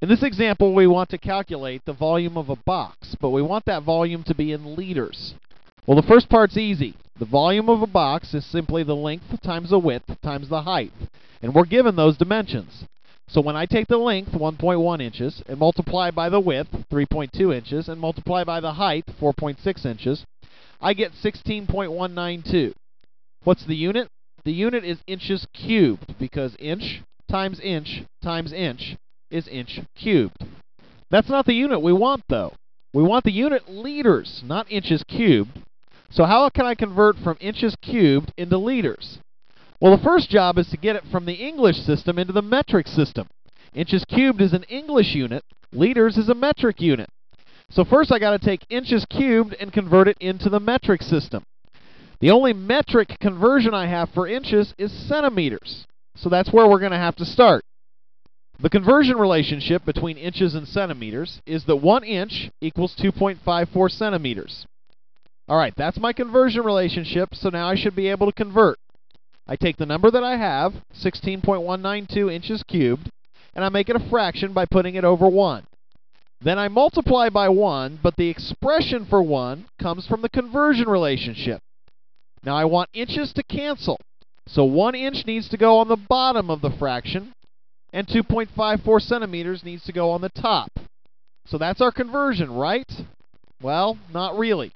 In this example, we want to calculate the volume of a box, but we want that volume to be in liters. Well, the first part's easy. The volume of a box is simply the length times the width times the height, and we're given those dimensions. So when I take the length, 1.1 inches, and multiply by the width, 3.2 inches, and multiply by the height, 4.6 inches, I get 16.192. What's the unit? The unit is inches cubed, because inch times inch times inch is inch cubed. That's not the unit we want, though. We want the unit liters, not inches cubed. So how can I convert from inches cubed into liters? Well, the first job is to get it from the English system into the metric system. Inches cubed is an English unit. Liters is a metric unit. So first I got to take inches cubed and convert it into the metric system. The only metric conversion I have for inches is centimeters. So that's where we're going to have to start. The conversion relationship between inches and centimeters is that 1 inch equals 2.54 centimeters. Alright, that's my conversion relationship, so now I should be able to convert. I take the number that I have, 16.192 inches cubed, and I make it a fraction by putting it over 1. Then I multiply by 1, but the expression for 1 comes from the conversion relationship. Now I want inches to cancel, so 1 inch needs to go on the bottom of the fraction, and 2.54 centimeters needs to go on the top. So that's our conversion, right? Well, not really.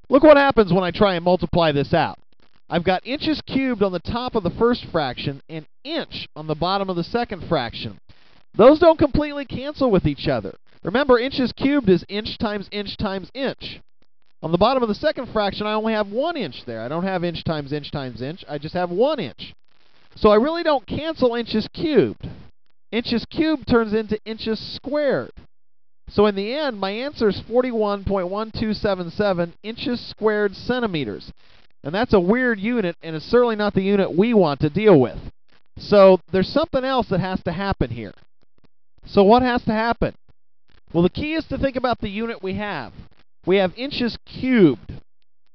Look what happens when I try and multiply this out. I've got inches cubed on the top of the first fraction and inch on the bottom of the second fraction. Those don't completely cancel with each other. Remember, inches cubed is inch times inch times inch. On the bottom of the second fraction, I only have 1 inch there. I don't have inch times inch times inch. I just have 1 inch. So I really don't cancel inches cubed. Inches cubed turns into inches squared. So in the end, my answer is 41.1277 inches squared centimeters. And that's a weird unit, and it's certainly not the unit we want to deal with. So there's something else that has to happen here. So what has to happen? Well, the key is to think about the unit we have. We have inches cubed.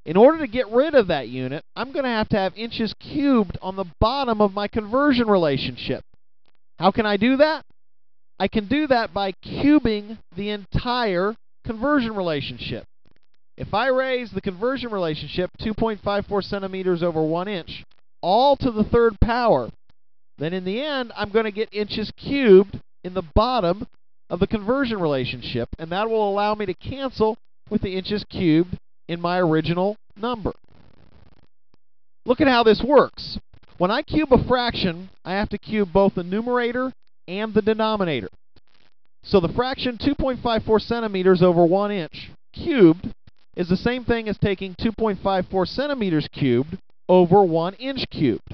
In order to get rid of that unit, I'm going to have inches cubed on the bottom of my conversion relationship. How can I do that? I can do that by cubing the entire conversion relationship. If I raise the conversion relationship 2.54 centimeters over 1 inch, all to the third power, then in the end, I'm going to get inches cubed in the bottom of the conversion relationship, and that will allow me to cancel with the inches cubed in my original number. Look at how this works. When I cube a fraction, I have to cube both the numerator and the denominator. So the fraction 2.54 centimeters over 1 inch cubed is the same thing as taking 2.54 centimeters cubed over 1 inch cubed.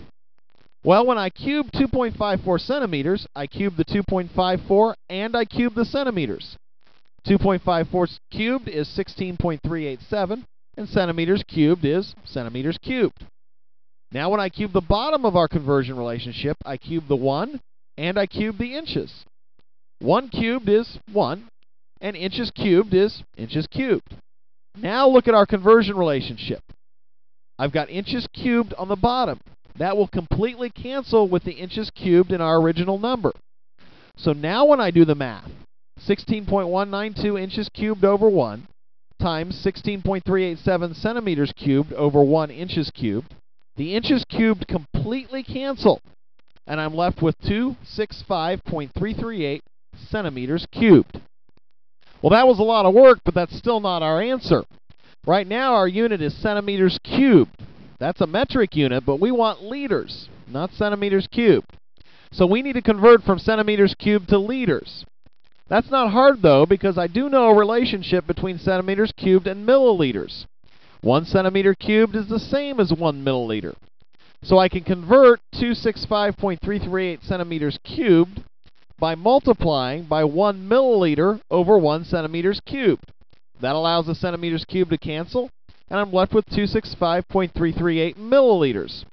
Well, when I cube 2.54 centimeters, I cube the 2.54 and I cube the centimeters. 2.54 cubed is 16.387, and centimeters cubed is centimeters cubed. Now when I cube the bottom of our conversion relationship, I cube the 1 and I cube the inches. 1 cubed is 1, and inches cubed is inches cubed. Now look at our conversion relationship. I've got inches cubed on the bottom. That will completely cancel with the inches cubed in our original number. So now when I do the math, 16.192 inches cubed over 1 times 16.387 centimeters cubed over 1 inches cubed, the inches cubed completely cancel, and I'm left with 265.338 centimeters cubed. Well, that was a lot of work, but that's still not our answer. Right now, our unit is centimeters cubed. That's a metric unit, but we want liters, not centimeters cubed. So we need to convert from centimeters cubed to liters. That's not hard, though, because I do know a relationship between centimeters cubed and milliliters. 1 centimeter cubed is the same as 1 milliliter. So I can convert 265.338 centimeters cubed by multiplying by 1 milliliter over 1 centimeters cubed. That allows the centimeters cubed to cancel, and I'm left with 265.338 milliliters.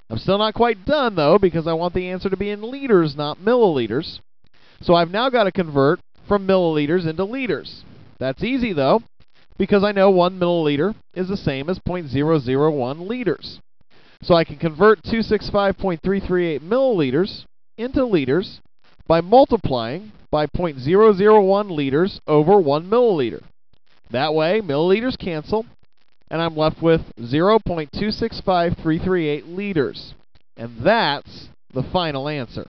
I'm still not quite done, though, because I want the answer to be in liters, not milliliters. So I've now got to convert from milliliters into liters. That's easy, though, because I know 1 milliliter is the same as 0.001 liters. So I can convert 265.338 milliliters into liters by multiplying by 0.001 liters over 1 milliliter. That way, milliliters cancel, and I'm left with 0.265338 liters. And that's the final answer.